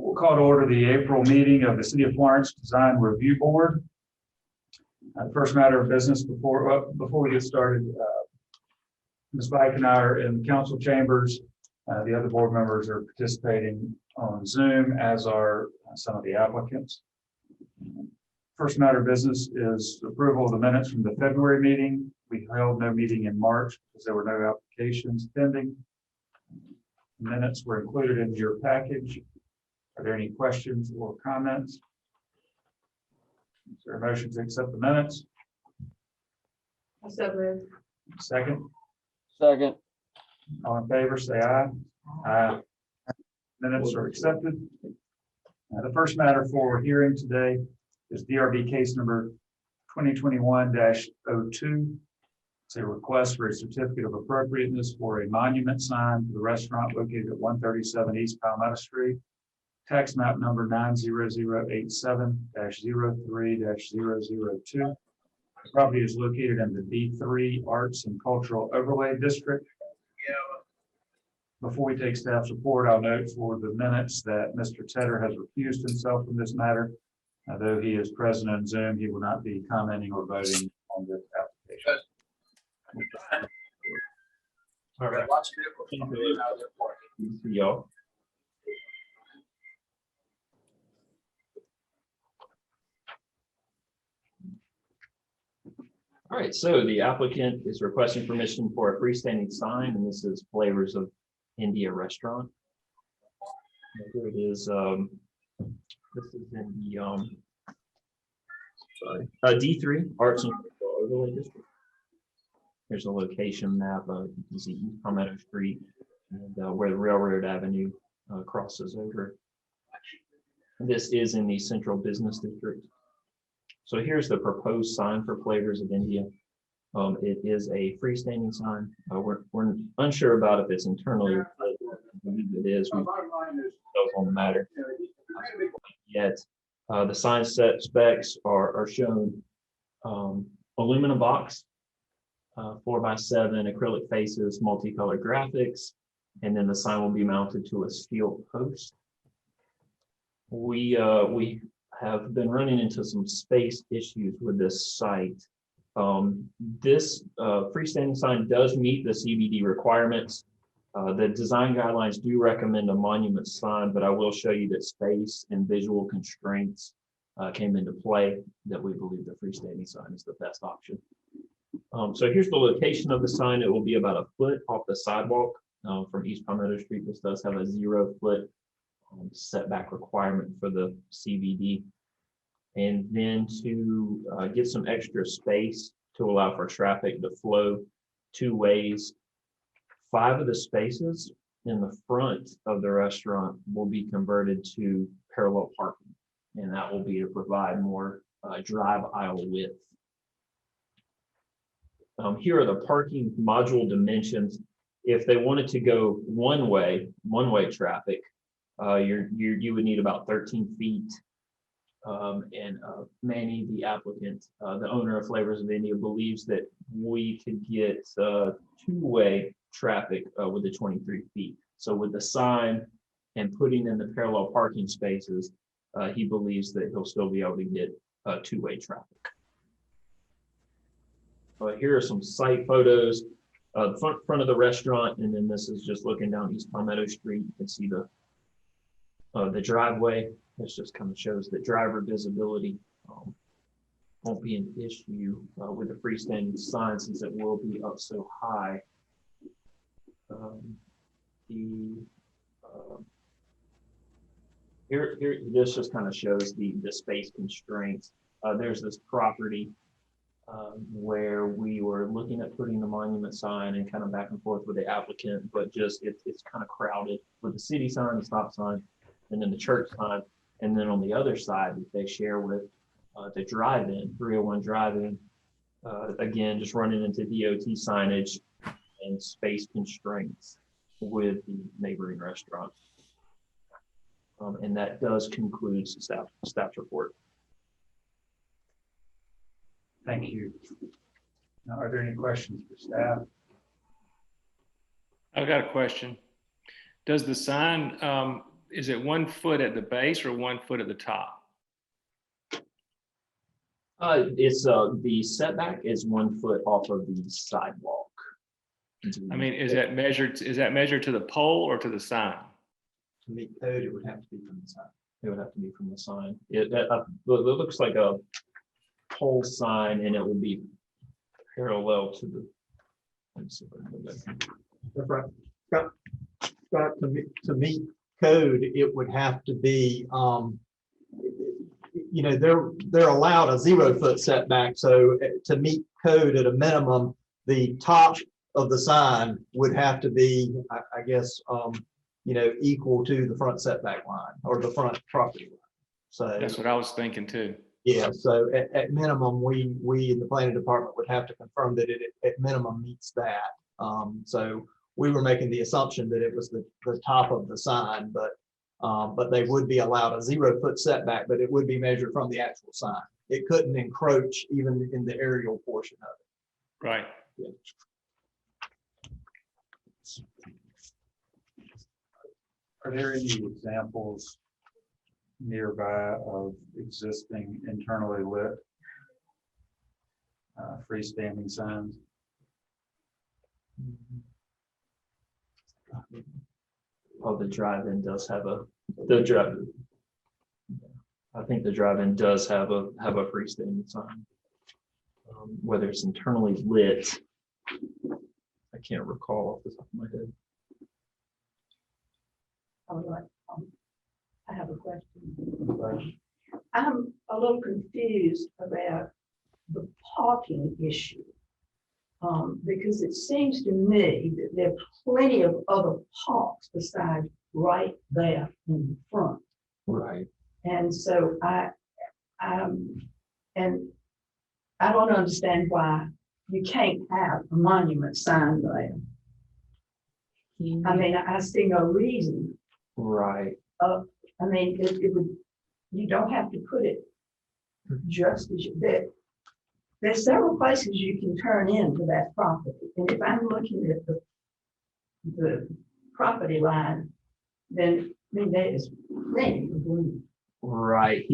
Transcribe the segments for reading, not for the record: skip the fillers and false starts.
We'll call to order the April meeting of the City of Florence Design Review Board. First matter of business before we get started, Ms. Bike and I are in the council chambers. The other board members are participating on Zoom, as are some of the applicants. First matter of business is approval of the minutes from the February meeting. We held no meeting in March because there were no applications pending. Minutes were included in your package. Are there any questions or comments? Is there a motion to accept the minutes? Second. Second. All in favor, say aye. Aye. Minutes are accepted. The first matter for hearing today is DRB case number 2021-02. It's a request for a certificate of appropriateness for a monument sign for the restaurant located at 137 East Palmetto Street. Tax map number 90087-03-002. The property is located in the D3 Arts and Cultural Overlay District. Before we take staff's report, I'll note for the minutes that Mr. Tedder has recused himself from this matter. Though he is present on Zoom, he will not be commenting or voting on this application. All right. Y'all. All right, so the applicant is requesting permission for a freestanding sign, and this is Flavors of India Restaurant. Here it is. This is in the D3 Arts and Cultural Overlay District. There's a location map. You can see East Palmetto Street and where the Railroad Avenue crosses over. This is in the Central Business District. So here's the proposed sign for Flavors of India. It is a freestanding sign. We're unsure about if it's internally. I believe it is. We on the matter yet. The sign set specs are shown. Aluminum box, 4x7 acrylic faces, multicolored graphics, and then the sign will be mounted to a steel post. We have been running into some space issues with this site. This freestanding sign does meet the CBD requirements. The design guidelines do recommend a monument sign, but I will show you that space and visual constraints came into play, that we believe the freestanding sign is the best option. So here's the location of the sign. It will be about a foot off the sidewalk from East Palmetto Street. This does have a 0 foot setback requirement for the CBD. And then to get some extra space to allow for traffic to flow 2 ways, 5 of the spaces in the front of the restaurant will be converted to parallel parking, and that will be to provide more drive aisle width. Here are the parking module dimensions. If they wanted to go one-way traffic, you would need about 13 feet. And Manny, the applicant, the owner of Flavors of India, believes that we could get 2-way traffic with the 23 feet. So with the sign and putting in the parallel parking spaces, he believes that he'll still be able to get 2-way traffic. Here are some site photos. The front of the restaurant, and then this is just looking down East Palmetto Street. You can see the driveway. This just kind of shows that driver visibility won't be an issue with the freestanding sign, since it will be up so high. Here, this just kind of shows the space constraints. There's this property where we were looking at putting the monument sign and kind of back and forth with the applicant, but just it's kind of crowded with the city sign, the stop sign, and then the church sign. And then on the other side that they share with the drive-in, 301 drive-in, again, just running into DOT signage and space constraints with the neighboring restaurant. And that does conclude staff's report. Thank you. Now, are there any questions for staff? I've got a question. Does the sign, is it 1 foot at the base or 1 foot at the top? It's the setback is 1 foot off of the sidewalk. I mean, is that measured to the pole or to the sign? To meet code, it would have to be from the side. It would have to be from the sign. It looks like a pole sign, and it would be parallel to the. Let me see if I can go back. That's right. Scott, to meet code, it would have to be, you know, they're allowed a 0 foot setback. So to meet code at a minimum, the top of the sign would have to be, I guess, you know, equal to the front setback line or the front property line. So That's what I was thinking too. yeah, so at minimum, we in the planning department would have to confirm that it at minimum meets that. So we were making the assumption that it was the top of the sign, but they would be allowed a 0 foot setback, but it would be measured from the actual sign. It couldn't encroach even in the aerial portion of it. Right. Yeah. Are there any examples nearby of existing internally lit freestanding signs? Oh, the drive-in does have the drive. I think the drive-in does have a freestanding sign. Whether it's internally lit, I can't recall off the top of my head. I have a question. I'm a little confused about the parking issue. Because it seems to me that there are plenty of other parks besides right there in the front. Right. And so I don't understand why you can't have a monument sign there. I mean, I see no reason. Right. I mean, it would, you don't have to put it just as you did. There's several places you can turn into that property. And if I'm looking at the property line, then I mean, there's plenty of room. Right.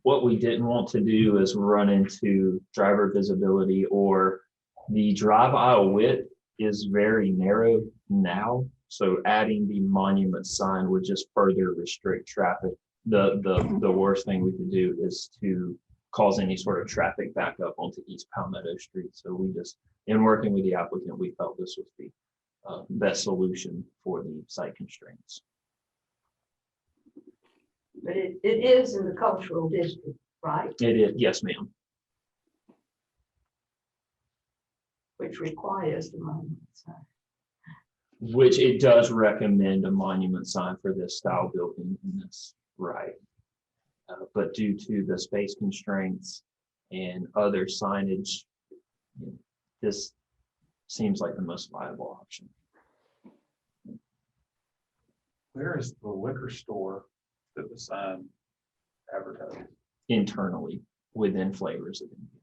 What we didn't want to do is run into driver visibility, or the drive aisle width is very narrow now. So adding the monument sign would just further restrict traffic. The worst thing we could do is to cause any sort of traffic backup onto East Palmetto Street. So we just, in working with the applicant, we felt this was the best solution for the site constraints. But it is in the cultural district, right? It is, yes, ma'am. Which requires the monument sign. Which it does recommend a monument sign for this style building in this, right. But due to the space constraints and other signage, this seems like the most viable option. Where is the liquor store that the sign advertises? Internally within Flavors of India.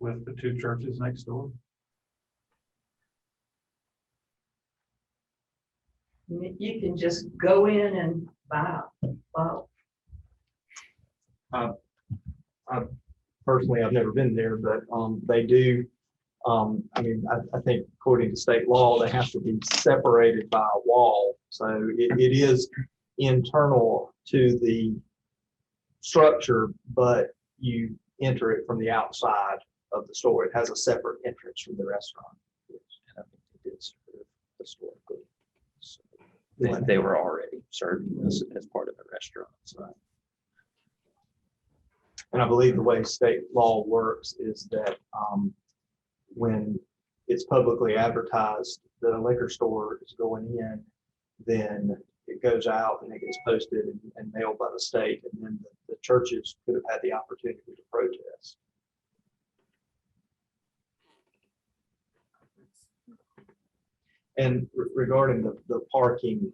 With the 2 churches next door? You can just go in and buy. Personally, I've never been there, but they do. I mean, I think according to state law, they have to be separated by a wall. So it is internal to the structure, but you enter it from the outside of the store. It has a separate entrance from the restaurant. And I think it is historically. So they were already serving this as part of the restaurant. So. And I believe the way state law works is that when it's publicly advertised, the liquor store is going in, then it goes out and it gets posted and mailed by the state, and then the churches could have had the opportunity to protest. And regarding the parking,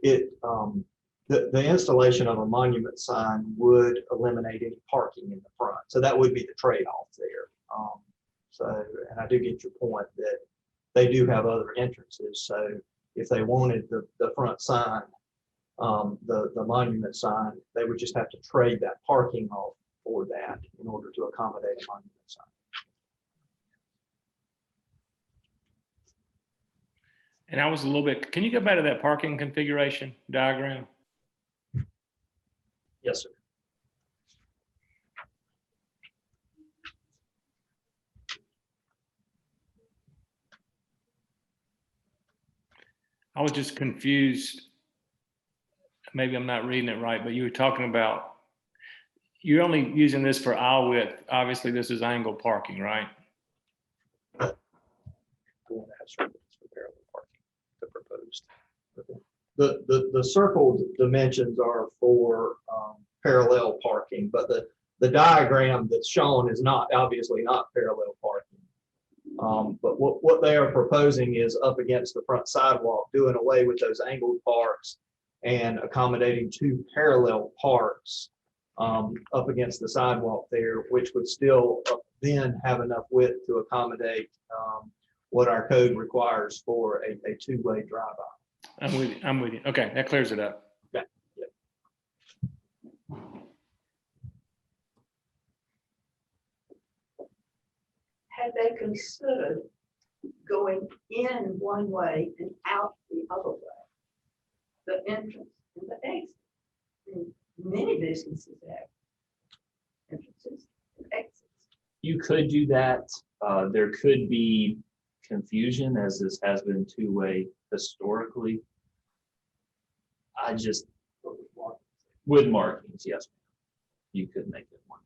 the installation of a monument sign would eliminate any parking in the front. So that would be the trade-off there. And I do get your point that they do have other entrances. So if they wanted the front sign, the monument sign, they would just have to trade that parking off for that in order to accommodate a monument sign. And I was a little bit, can you go back to that parking configuration diagram? Yes, sir. I was just confused. Maybe I'm not reading it right, but you were talking about, you're only using this for aisle width. Obviously, this is angle parking, right? The circled dimensions are for parallel parking, but the diagram that's shown is not, obviously not parallel parking. But what they are proposing is up against the front sidewalk, doing away with those angled parks and accommodating two parallel parks up against the sidewalk there, which would still then have enough width to accommodate what our code requires for a two-way drive-by. I'm with you. I'm with you. Okay, that clears it up. Okay. Yep. Had they considered going in one way and out the other way, the entrance and the exit? I mean, many businesses have entrances and exits. You could do that. There could be confusion, as this has been two-way historically. I just, with markings, yes, you could make it one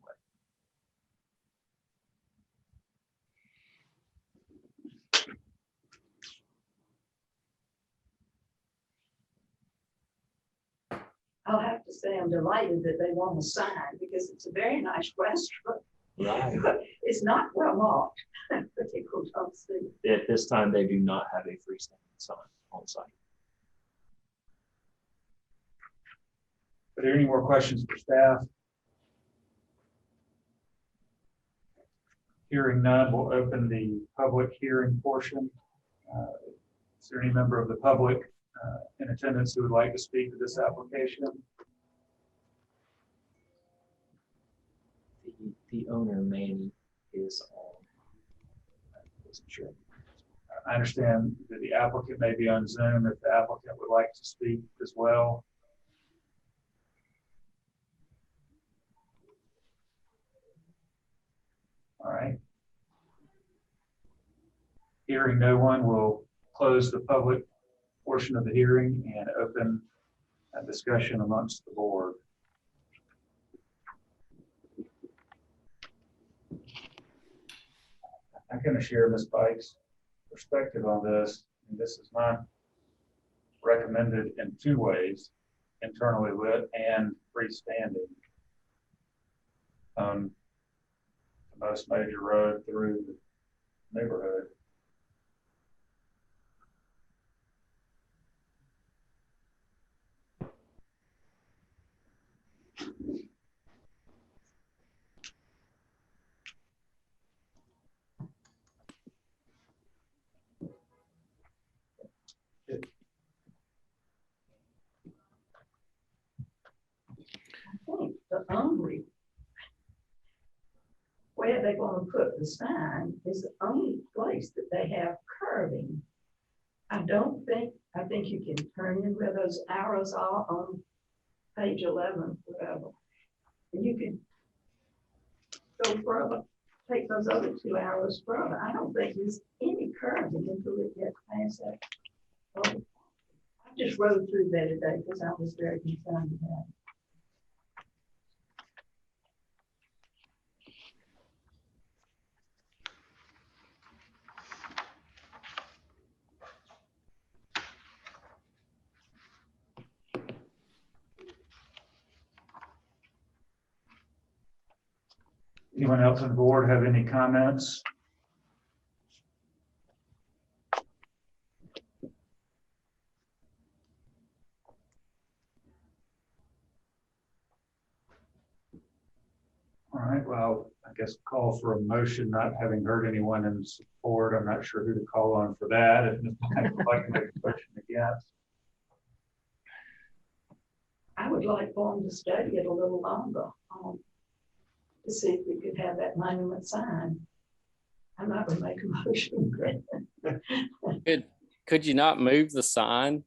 way. I'll have to say I'm delighted that they want a sign because it's a very nice restaurant. Right. It's not well marked, but people don't see. At this time, they do not have a freestanding sign on site. Are there any more questions for staff? Hearing none, we'll open the public hearing portion. Is there any member of the public in attendance who would like to speak to this application? The owner, Manny, is on. I wasn't sure. I understand that the applicant may be on Zoom if the applicant would like to speak as well. All right. Hearing no one, will close the public portion of the hearing and open a discussion amongst the board. I'm going to share Ms. Pike's perspective on this. And this is not recommended in two ways, internally lit and freestanding. On the most major road through the neighborhood. The only where they're going to put the sign is the only place that they have curving. I think you can turn in where those arrows are on page 11, whatever. And you can go further, take those other two arrows further. I don't think there's any curving until it gets past that. Oh, I just rode through there today because I was very concerned about it. Anyone else on the board have any comments? All right, well, I guess call for a motion, not having heard anyone in support. I'm not sure who to call on for that. If Ms. Pike would like to make a question gaps. I would like for them to study it a little longer, to see if we could have that monument sign. I'm not gonna make a motion. Could you not move the sign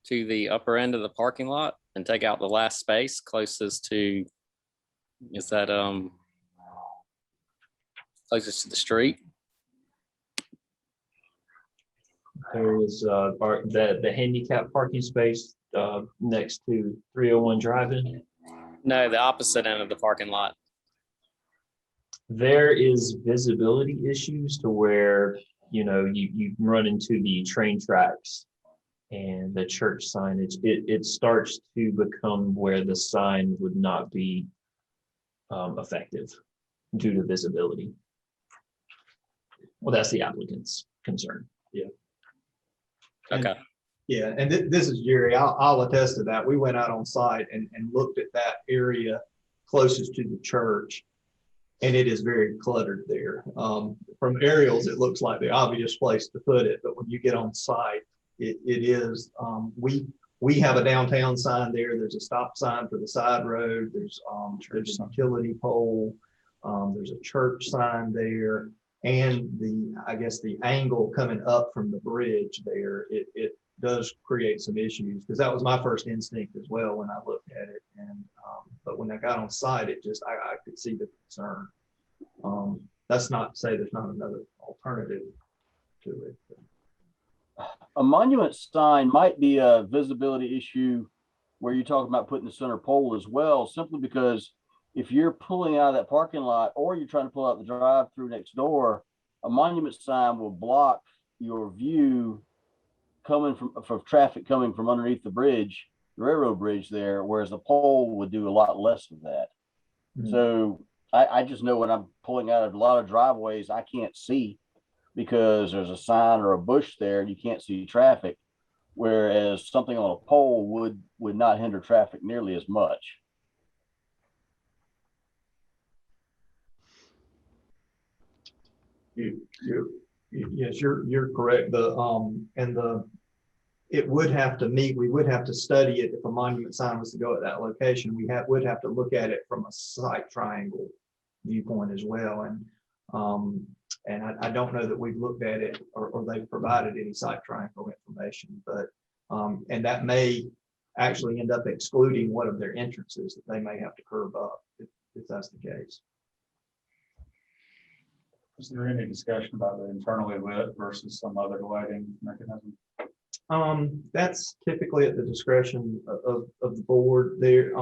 to the upper end of the parking lot and take out the last space closest to, is that closest to the street? There is the handicap parking space next to 301 Drive-In. No, the opposite end of the parking lot. There is visibility issues to where, you know, you run into the train tracks and the church signage. It starts to become where the sign would not be effective due to visibility. Well, that's the applicant's concern. Okay. Yeah, and this is Jerry. I'll attest to that. We went out on site and looked at that area closest to the church, and it is very cluttered there. From aerials, it looks like the obvious place to put it, but when you get on site, it is. We have a downtown sign there. There's a stop sign for the side road. There's a utility pole. There's a church sign there. And I guess the angle coming up from the bridge there, it does create some issues, because that was my first instinct as well when I looked at it. And but when I got on site, it just I could see the concern. That's not to say there's not another alternative to it. A monument sign might be a visibility issue where you're talking about putting the center pole as well, simply because if you're pulling out of that parking lot or you're trying to pull out the drive-through next door, a monument sign will block your view coming from traffic coming from underneath the bridge, the railroad bridge there, whereas a pole would do a lot less of that. Mm-hmm. So I just know when I'm pulling out of a lot of driveways, I can't see because there's a sign or a bush there and you can't see traffic, whereas something on a pole would not hinder traffic nearly as much. Yes, you're correct. It would have to meet. We would have to study it if a monument sign was to go at that location. We would have to look at it from a site triangle viewpoint as well. And I don't know that we've looked at it or they've provided any site triangle information, but and that may actually end up excluding one of their entrances that they may have to curve up if that's the case. Is there any discussion about the internally lit versus some other lighting mechanism? That's typically at the discretion of the board there.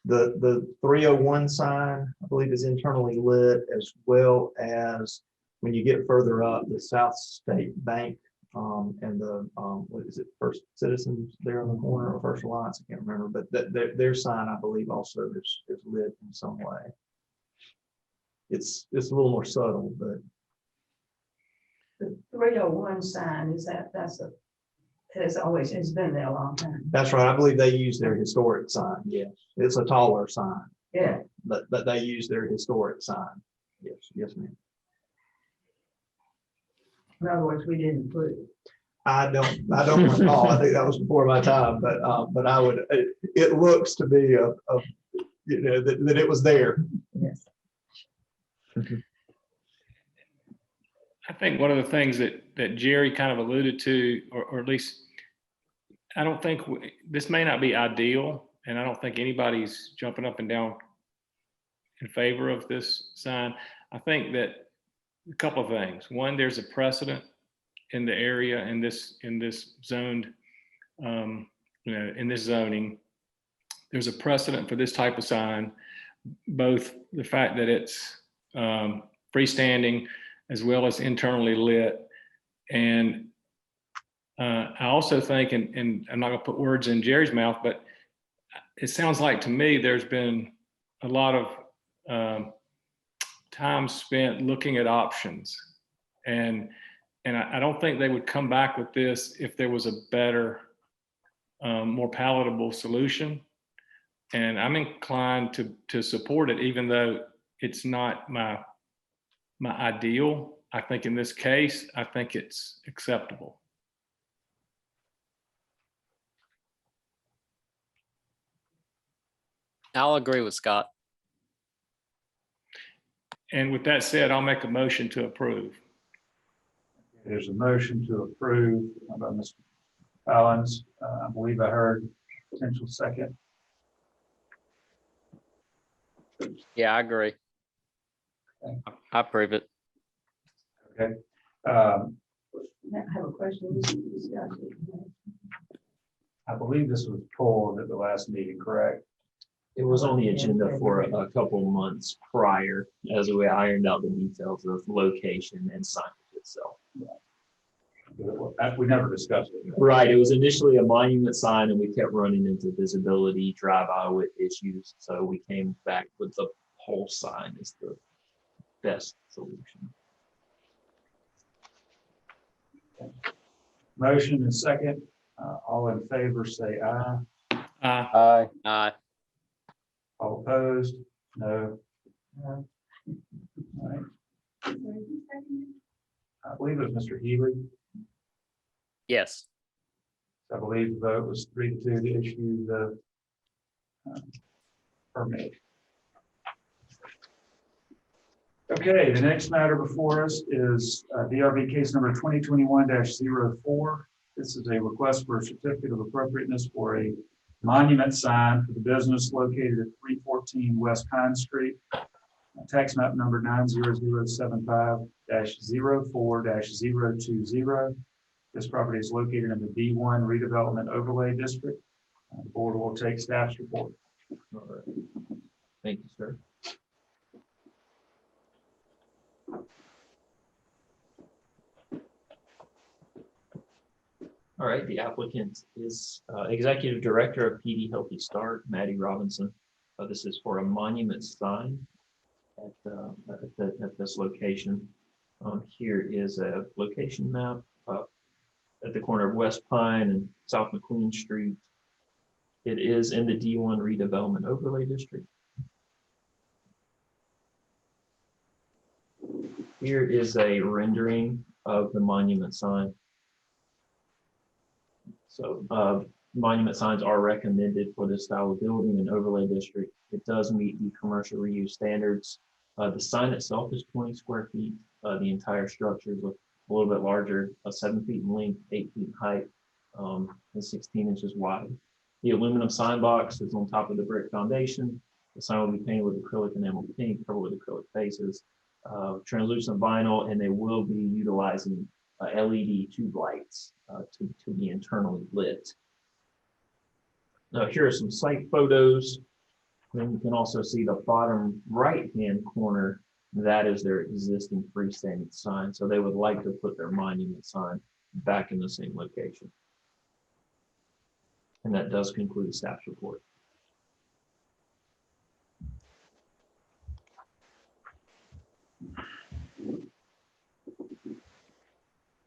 The 301 sign, I believe, is internally lit, as well as when you get further up, the South State Bank and the what is it, First Citizens there on the corner, or First Alliance, I can't remember, but their sign, I believe, also is lit in some way. It's a little more subtle, but The 301 sign, it's been there a long time. that's right. I believe they use their historic sign. Yes, it's a taller sign. Yeah. But they use their historic sign. Yes, ma'am. In other words, we didn't put it. I don't recall. I think that was before my time, but I would. It looks to be that it was there. Yes. I think one of the things that Jerry kind of alluded to, or at least I don't think this may not be ideal, and I don't think anybody's jumping up and down in favor of this sign. I think that a couple of things. One, there's a precedent in the area in this zoned, in this zoning. There's a precedent for this type of sign, both the fact that it's freestanding as well as internally lit. And I also think, and I'm not gonna put words in Jerry's mouth, but it sounds like to me there's been a lot of time spent looking at options. And I don't think they would come back with this if there was a better, more palatable solution. And I'm inclined to support it, even though it's not my ideal. I think in this case, I think it's acceptable. I'll agree with Scott. And with that said, I'll make a motion to approve. There's a motion to approve by Mr. Collins. I believe I heard potential second. Yeah, I agree. Okay. I approve it. Okay. I have a question. This is discussion. I believe this was pulled at the last meeting, correct? It was on the agenda for a couple months prior, as we ironed out the details of location and signage itself. We never discussed it. Right, it was initially a monument sign and we kept running into visibility, drive-by with issues. So we came back with the whole sign as the best solution. Motion and second. All in favor, say aye. Aye. Aye. All opposed? No. All right. I believe it was Mr. Healy. Yes. I believe the vote was 3-2 to issue the permit. Okay, the next matter before us is DRB case number 2021-04. This is a request for a certificate of appropriateness for a monument sign for the business located at 314 West Pine Street. Tax map number 90075-04-020. This property is located in the D1 redevelopment overlay district. The board will take staff's report. All right. Thank you, sir. All right, the applicant is Executive Director of PD Healthy Start, Maddie Robinson. This is for a monument sign at this location. Here is a location map at the corner of West Pine and South McQueen Street. It is in the D1 redevelopment overlay district. Here is a rendering of the monument sign. So monument signs are recommended for this style of building and overlay district. It does meet the commercial reuse standards. The sign itself is 20 square feet. The entire structure is a little bit larger, 7 feet in length, 8 feet in height, and 16 inches wide. The aluminum sign box is on top of the brick foundation. The sign will be painted with acrylic enamel pink, covered with acrylic faces, translucent vinyl, and they will be utilizing LED tube lights to be internally lit. Now here are some site photos. Then you can also see the bottom right-hand corner. That is their existing freestanding sign. So they would like to put their monument sign back in the same location. And that does conclude the staff's report.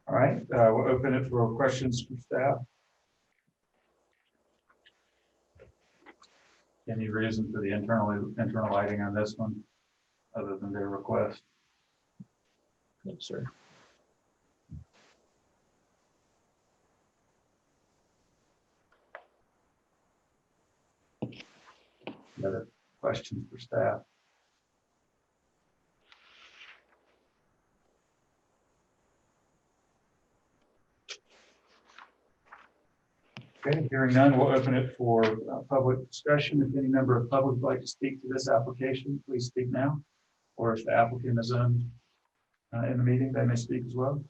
All right, we'll open it for questions from staff. Any reason for the internal lighting on this one, other than their request? No, sir. Any other questions for staff? Okay, hearing none, we'll open it for public discussion. If any member of public would like to speak to this application, please speak now. Or if the applicant is in the meeting, they may speak as well.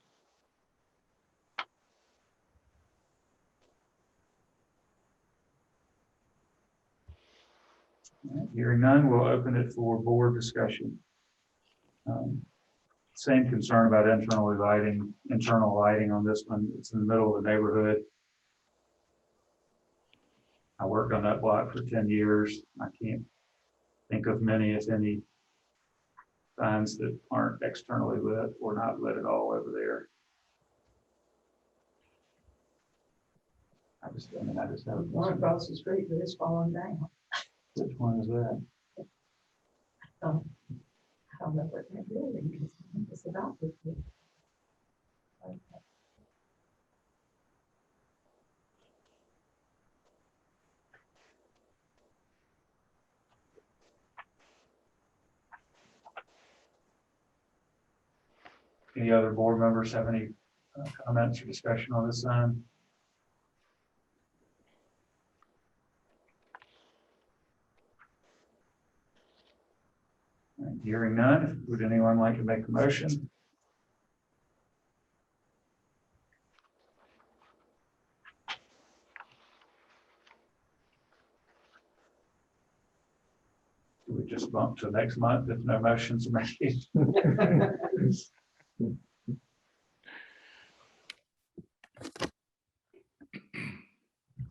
All right, hearing none, we'll open it for board discussion. Same concern about internal lighting on this one. It's in the middle of the neighborhood. I worked on that block for 10 years. I can't think of many, if any, signs that aren't externally lit or not lit at all over there. I just have One across the street, but it's falling down. Which one is that? I don't know what that building is. It's about this big. Any other board members have any comments or discussion on this sign? All right, hearing none, would anyone like to make a motion? We just bump to next month if no motions are made.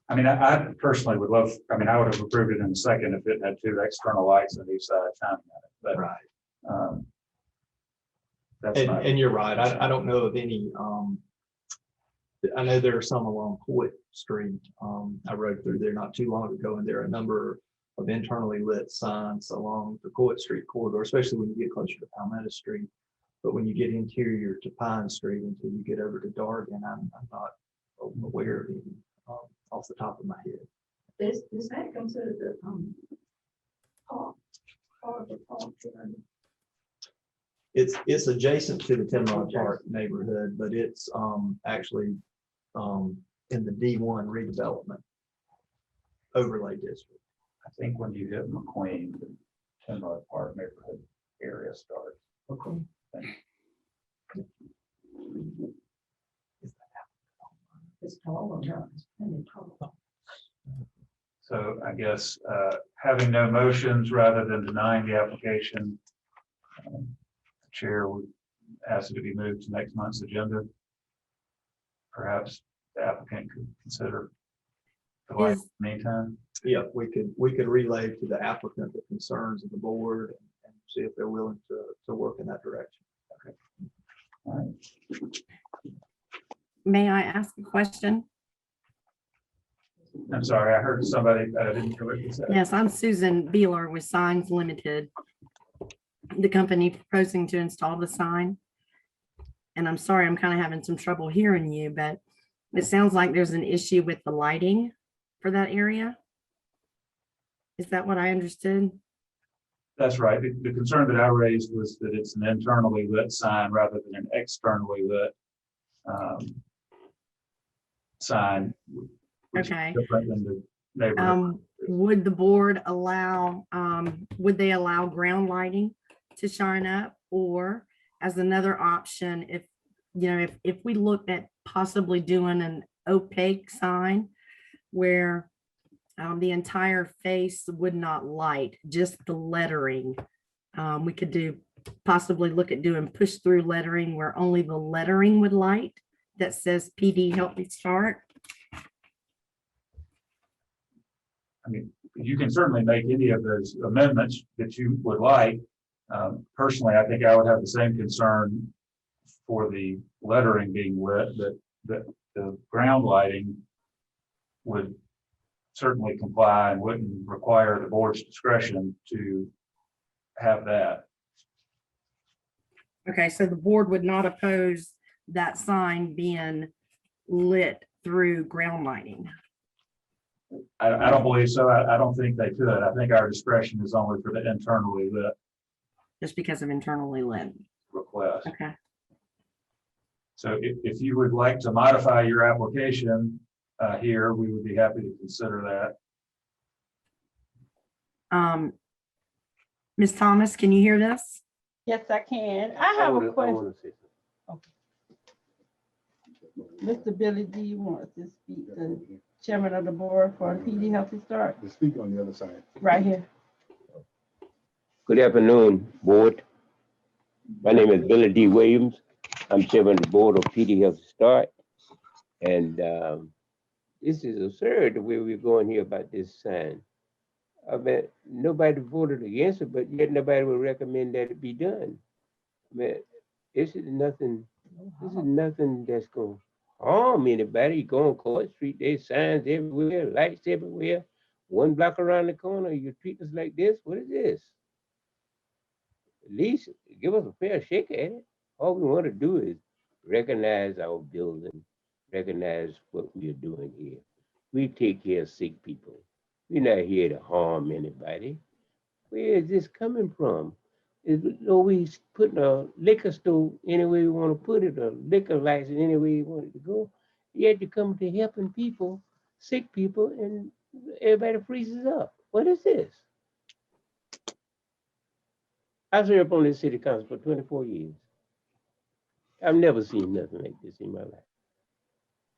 I mean, I personally would love, I mean, I would have approved it in a second if it had 2 external lights on each side shining at it, but Right. That's And, not, and you're right. I don't know of any, I know there are some along Court Street. I rode through there not too long ago, and there are a number of internally lit signs along the Court Street corridor, especially when you get closer to Palmetto Street. But when you get interior to Pine Street until you get over to Dargan, I'm not aware of any off the top of my head. Is that considered the park, part of the park area? It's adjacent to the Timrod Park neighborhood, but it's actually in the D1 redevelopment overlay district. I think when you hit McQueen, the Timrod Park neighborhood area starts. Okay. It's tall, it's plenty tall. So I guess having no motions rather than denying the application, the chair would ask it to be moved to next month's agenda. Perhaps the applicant could consider the light in the meantime. Yeah, we could relay to the applicant the concerns of the board and see if they're willing to work in that direction. Okay. All right. May I ask a question? I'm sorry, I heard somebody, I didn't correctly say. Yes, I'm Susan Beeler with Signs Limited, the company proposing to install the sign. And I'm sorry, I'm kind of having some trouble hearing you, but it sounds like there's an issue with the lighting for that area. Is that what I understood? That's right. The concern that I raised was that it's an internally lit sign rather than an externally lit sign. Which is Okay. different than the neighborhood. Would the board allow, would they allow ground lighting to shine up? Or as another option, if, you know, if we looked at possibly doing an opaque sign where the entire face would not light, just the lettering. We could do, possibly look at doing push through lettering where only the lettering would light that says PD Help Me Start. I mean, you can certainly make any of those amendments that you would like. Personally, I think I would have the same concern for the lettering being lit, that the ground lighting would certainly comply and wouldn't require the board's discretion to have that. Okay, so the board would not oppose that sign being lit through ground lighting. I don't believe so. I don't think they could. I think our discretion is only for the internally lit Just because of internally lit. request. Okay. So if you would like to modify your application here, we would be happy to consider that. Ms. Thomas, can you hear this? Yes, I can. I have a question. Mr. Billy D wants to speak, the chairman of the board for PD Healthy Start, To speak on the other side. right here. Good afternoon, board. My name is Billy D. Williams. I'm chairman of the board of PD Health Start. And this is absurd the way we're going here about this sign. I mean, nobody voted against it, but yet nobody would recommend that it be done. I mean, this is nothing that's going to harm anybody. You go on Court Street, there's signs everywhere, lights everywhere. One block around the corner, you treat us like this? What is this? At least give us a fair shake at it. All we want to do is recognize our building, recognize what we are doing here. We take care of sick people. We're not here to harm anybody. Where is this coming from? Is always putting a liquor store anywhere you want to put it, a liquor license anywhere you want it to go. Yet you come to helping people, sick people, and everybody freezes up. What is this? I served on this city council for 24 years. I've never seen nothing like this in my life.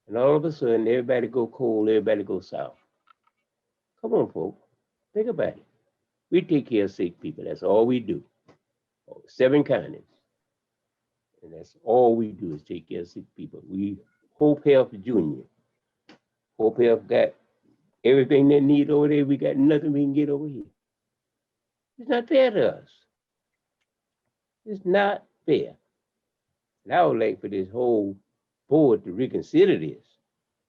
And all of a sudden, everybody go cold, everybody go south. Come on, folks, think about it. We take care of sick people, that's all we do. 7 counties. And that's all we do is take care of sick people. We Hope Health Junior. Hope Health got everything they need over there. We got nothing we can get over here. It's not fair to us. It's not fair. And I would like for this whole board to reconsider this.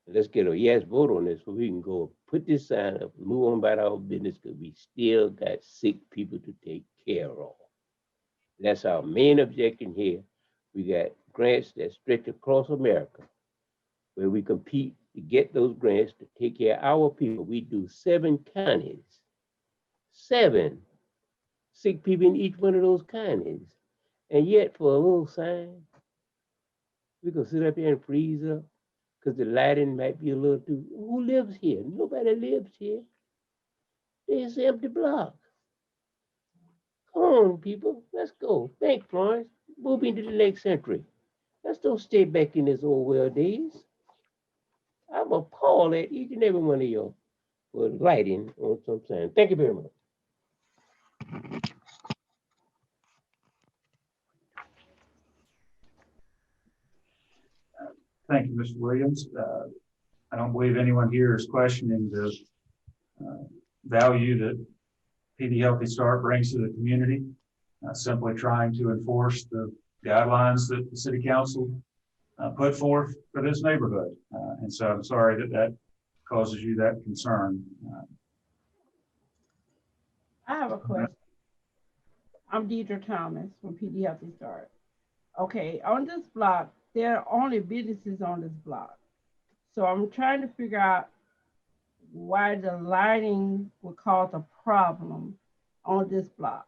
Let's get a yes vote on this so we can go put this sign up, move on about our business, because we still got sick people to take care of. That's our main objection here. We got grants that stretch across America, where we compete to get those grants to take care of our people. We do 7 counties, 7 sick people in each one of those counties. And yet for a little sign, we can sit up here and freeze up because the lighting might be a little too, who lives here? Nobody lives here. It's an empty block. Come on, people, let's go. Think, Florence. Move into the next century. Let's don't stay back in this old world days. I'm appalled at each and every one of you for lighting on some sign. Thank you very much. Thank you, Mr. Williams. I don't believe anyone here is questioning the value that PD Healthy Start brings to the community. Simply trying to enforce the guidelines that the city council put forth for this neighborhood. And so I'm sorry that that causes you that concern. I have a question. I'm Deidre Thomas from PD Healthy Start. Okay, on this block, there are only businesses on this block. So I'm trying to figure out why the lighting would cause a problem on this block.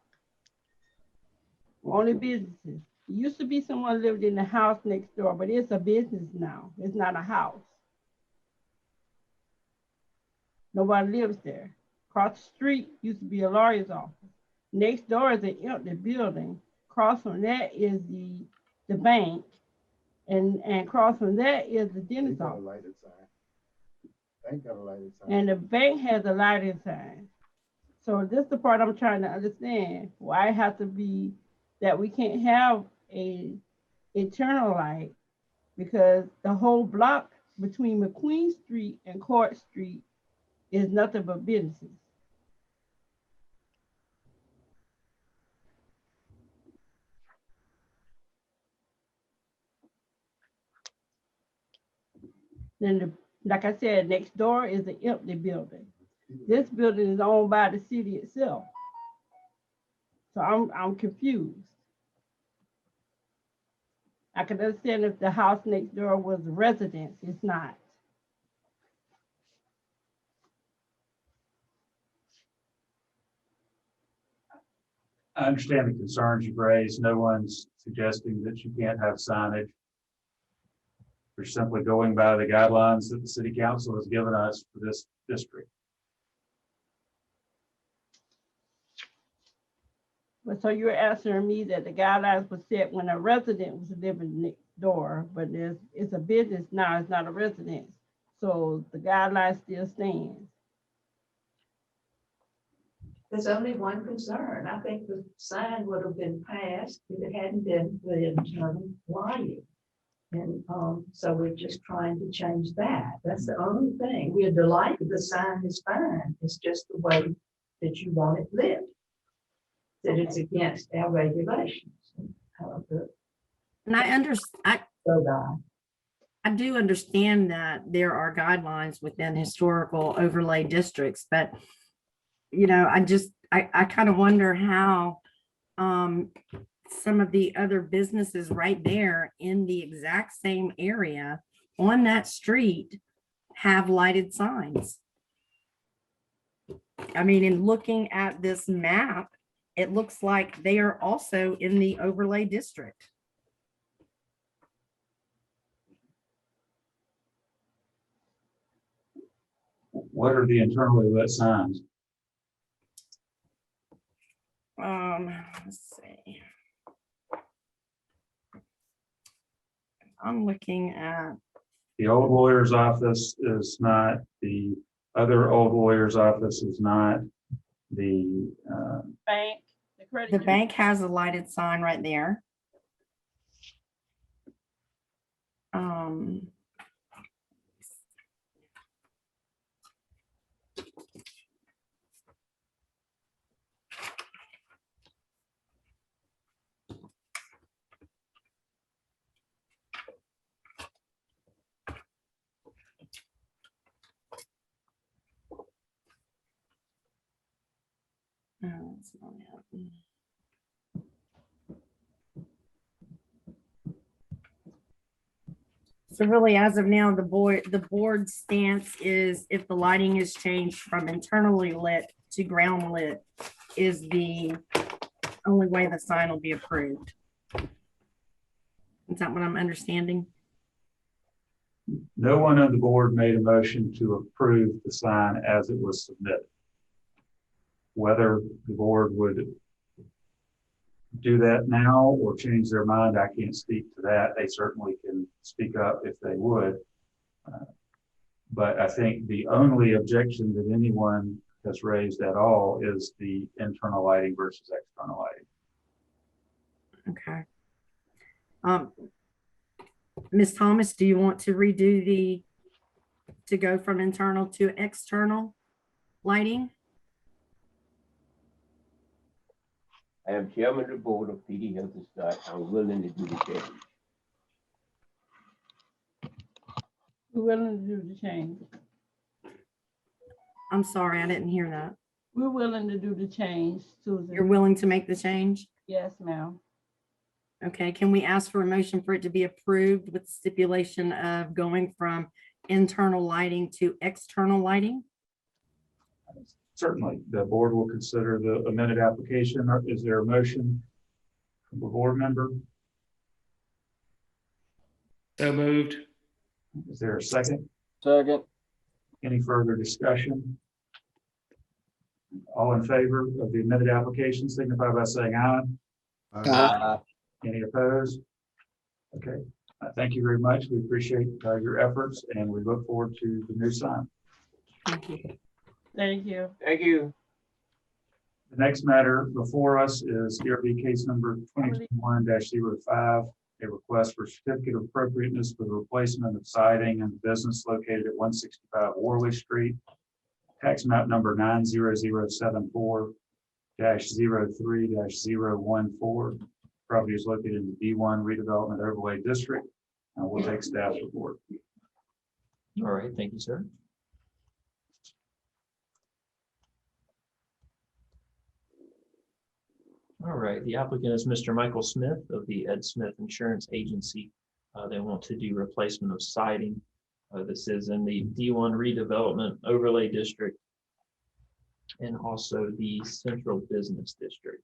Only businesses. It used to be someone lived in the house next door, but it's a business now. It's not a house. Nobody lives there. Across the street used to be a lawyer's office. Next door is an empty building. Across from that is the bank. And across from that is the dentist office. And the bank has a lighting sign. So this is the part I'm trying to understand. Why it has to be that we can't have a internal light, because the whole block between McQueen Street and Court Street is nothing but businesses. Then, like I said, next door is an empty building. This building is owned by the city itself. So I'm confused. I can understand if the house next door was a residence. It's not. I understand the concerns you've raised. No one's suggesting that you can't have signage. We're simply going by the guidelines that the city council has given us for this district. But so you're answering me that the guidelines were set when a resident was living next door, but it's a business now, it's not a residence. So the guidelines still stand. There's only one concern. I think the sign would have been passed if it hadn't been the internal lighting. And so we're just trying to change that. That's the only thing. We're delighted the sign is fine. It's just the way that you want it lit. That it's against our regulations. And I do understand that there are guidelines within historical overlay districts, but you know, I kind of wonder how some of the other businesses right there in the exact same area on that street have lighted signs. I mean, in looking at this map, it looks like they are also in the overlay district. What are the internally lit signs? Let's see. I'm looking at, The old lawyer's office is not, the other old lawyer's office is not, the, Bank, the credit. the union. bank has a lighted sign right there. No, it's not happening. So really, as of now, the board's stance is if the lighting is changed from internally lit to ground lit is the only way the sign will be approved. Is that what I'm understanding? no one on the board made a motion to approve the sign as it was submitted. Whether the board would do that now or change their mind, I can't speak to that. They certainly can speak up if they would. But I think the only objection that anyone has raised at all is the internal lighting versus external lighting. Okay. Ms. Thomas, do you want to redo to go from internal to external lighting? I am chairman of the board of PD Health and Start. I'm willing to do the change. We're willing to do the change. I'm sorry, I didn't hear that. We're willing to do the change, You're Susan. willing to make the change? Yes, ma'am. Okay, can we ask for a motion for it to be approved with stipulation of going from internal lighting to external lighting? Certainly, the board will consider the amended application. Is there a motion from a board member? So moved. Is there a second? Second. Any further discussion? All in favor of the amended application signify by saying aye. Any opposed? Okay, thank you very much. We appreciate your efforts and we look forward to the new sign. Thank you. Thank you. Thank you. The next matter before us is ERB case number 2021-05, a request for certificate of appropriateness for the replacement of siding in the business located at 165 Warwick Street, tax map number 90074-03-014. Property is located in the D1 redevelopment overlay district. We'll take staff's report. All right, thank you, sir. All right, the applicant is Mr. Michael Smith of the Ed Smith Insurance Agency. They want to do replacement of siding. This is in the D1 redevelopment overlay district and also the central business district.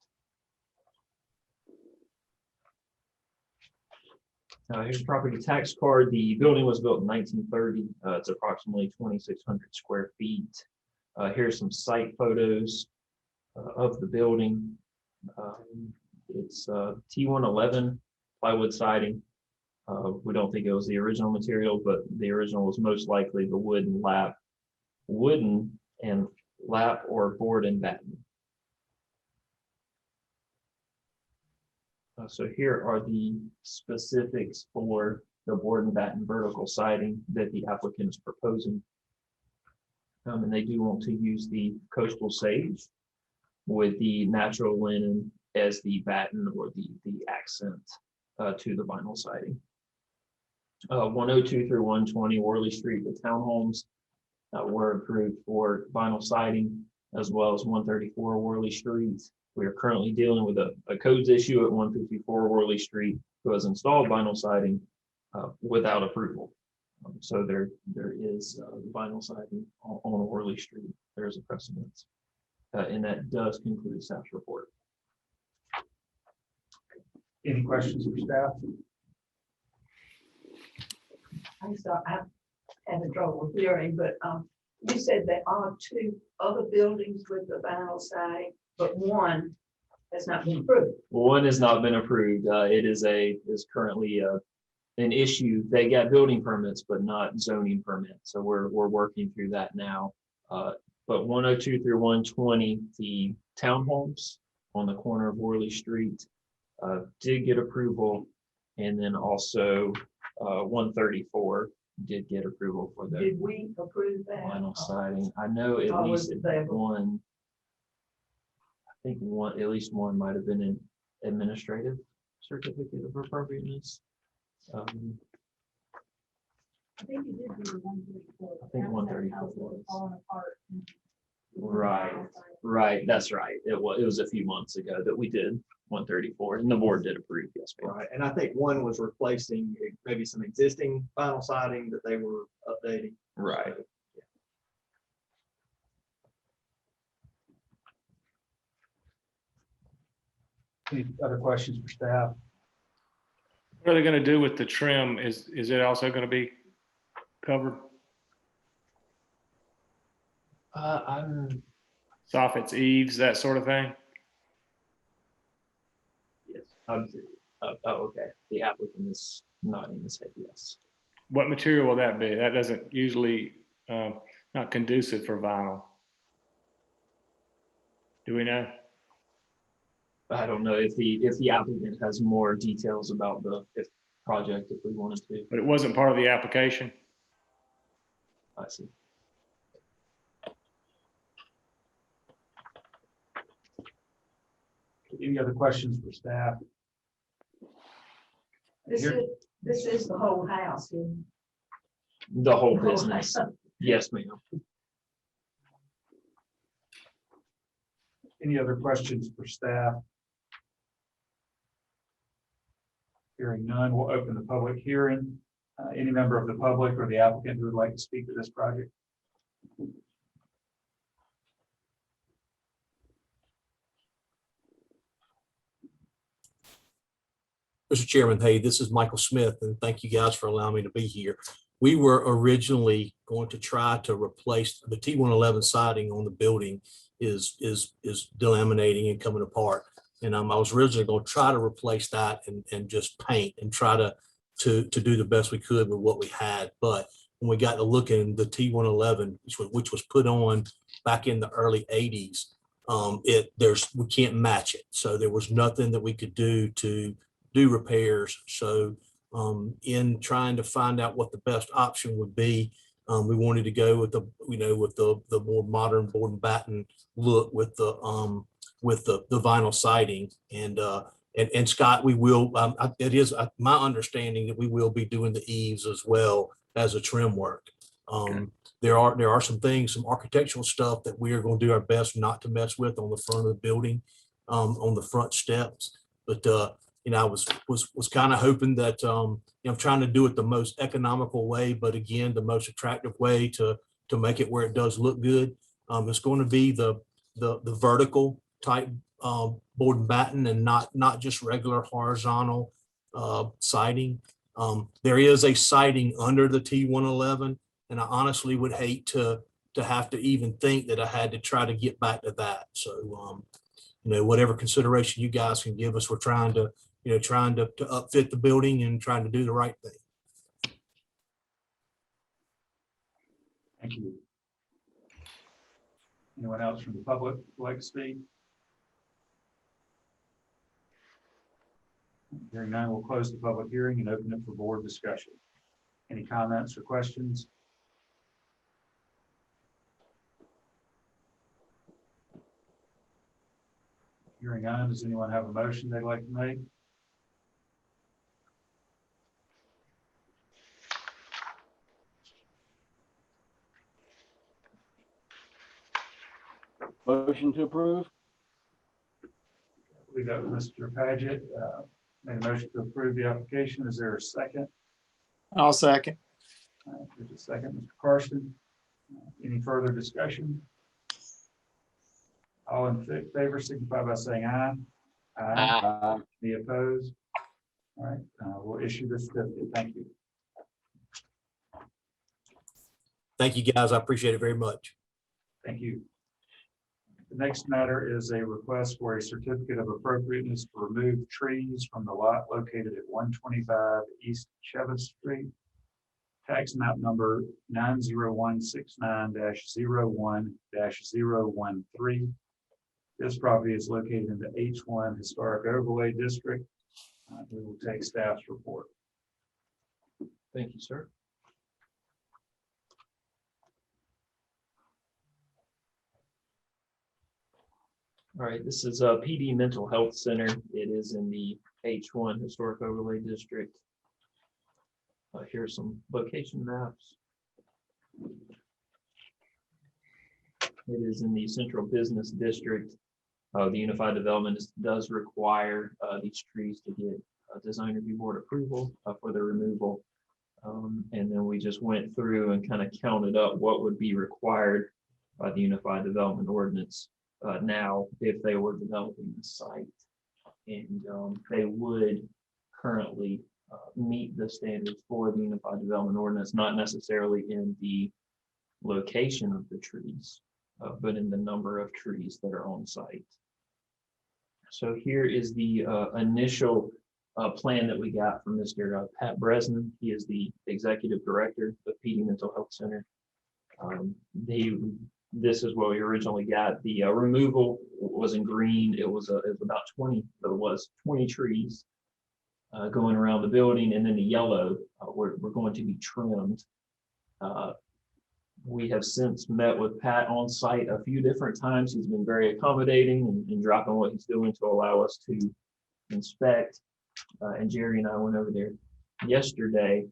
Here's a property tax card. The building was built in 1930. It's approximately 2,600 square feet. Here's some site photos of the building. It's T111 plywood siding. We don't think it was the original material, but the original was most likely the wooden and lap or board and batten. So here are the specifics for the board and batten vertical siding that the applicant is proposing. And they do want to use the coastal sage with the natural linen as the batten or the accent to the vinyl siding. 102 through 120 Worley Street, the townhomes were approved for vinyl siding, as well as 134 Worley Street. We are currently dealing with a codes issue at 154 Worley Street, who has installed vinyl siding without approval. So there is vinyl siding on Worley Street. There's a precedence. And that does conclude staff's report. Any questions for staff? I'm sorry, I'm having trouble hearing, but, you said there are 2 other buildings with the vinyl siding, but one has not been approved. One has not been approved. It is currently an issue. They got building permits, but not zoning permits. So we're working through that now. But 102 through 120, the townhomes on the corner of Worley Street did get approval. And then also 134 did get approval for the Did we approve that? vinyl siding. I know at Oh, was least it there? one. I think at least one might have been an administrative certificate of appropriateness. I think you did do the 134. I think That was that 134 house that was was. falling apart. Right, that's right. It was a few months ago that we did 134 and the board did approve, yes. ma'am. Right, and I think one was replacing maybe some existing vinyl siding that they were updating. Right. So, Any other questions for staff? What are they gonna do with the trim? Is it also gonna be covered? I'm, Soffits, eaves, that sort of thing? yes, okay. The applicant is nodding his head, yes. What material will that be? That doesn't usually, not conducive for vinyl. Do we know? I don't know if the applicant has more details about the project if we wanted to. But it wasn't part of the application? I see. Any other questions for staff? This is the whole house. isn't The whole it? The whole business. house. Yes, ma'am. Any other questions for staff? Hearing none, we'll open the public hearing. Any member of the public or the applicant who would like to speak to this project? Mr. Chairman, hey, this is Michael Smith, and thank you guys for allowing me to be here. We were originally going to try to replace the T111 siding on the building is delaminating and coming apart. And I was originally going to try to replace that and just paint and try to do the best we could with what we had. But when we got to looking, the T111, which was put on back in the early 80s, we can't match it. So there was nothing that we could do to do repairs. So in trying to find out what the best option would be, we wanted to go with the more modern board and batten look with the vinyl siding. And Scott, we will. It is my understanding that we will be doing the eaves as well as a trim work. There are some things, some architectural stuff that we are going to do our best not to mess with on the front of the building, on the front steps. But I was kind of hoping that I'm trying to do it the most economical way, but again, the most attractive way to make it where it does look good. It's going to be the vertical type board and batten and not just regular horizontal siding. There is a siding under the T111, and I honestly would hate to have to even think that I had to try to get back to that. So whatever consideration you guys can give us, we're trying to upfit the building and trying to do the right thing. Thank you. Anyone else from the public would like to speak? Hearing none, we'll close the public hearing and open it for board discussion. Any comments or questions? Hearing none, does anyone have a motion they'd like to make? Motion to approve? We got Mr. Paget, made a motion to approve the application. Is there a second? I'll second. There's a second, Mr. Carson. Any further discussion? All in favor signify by saying aye. Aye. Any opposed? All right, we'll issue this certificate. Thank you. Thank you, guys. I appreciate it very much. Thank you. The next matter is a request for a certificate of appropriateness to remove trees from the lot located at 125 East Chevis Street. Tax map number 90169-01-013. This property is located in the H1 Historic Overlay District. We will take staff's report. Thank you, sir. All right, this is a PD Mental Health Center. It is in the H1 Historic Overlay District. Here's some location maps. It is in the Central Business District. The Unified Development does require these trees to get Design Review Board approval for their removal. And then we just went through and kind of counted up what would be required by the Unified Development Ordinance now if they were developing the site. And they would currently meet the standards for the Unified Development Ordinance, not necessarily in the location of the trees, but in the number of trees that are on site. So here is the initial plan that we got from Mr. Pat Bresnan. He is the executive director of PD Mental Health Center. This is what we originally got. The removal was in green. It was about 20 trees going around the building, and then the yellow we're going to be trimmed. We have since met with Pat on site a few different times. He's been very accommodating and dropping what he's doing to allow us to inspect. And Jerry and I went over there yesterday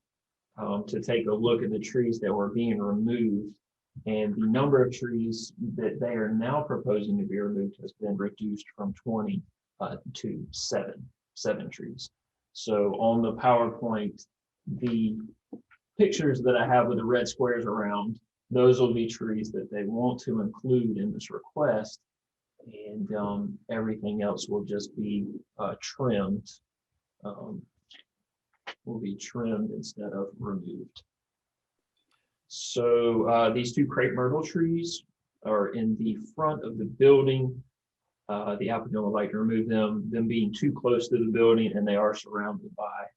to take a look at the trees that were being removed. And the number of trees that they are now proposing to be removed has been reduced from 20 to seven trees. So on the PowerPoint, the pictures that I have with the red squares around, those will be trees that they want to include in this request. And everything else will just be trimmed. Will be trimmed instead of removed. So these two crepe myrtle trees are in the front of the building. The applicant would like to remove them being too close to the building, and they are surrounded by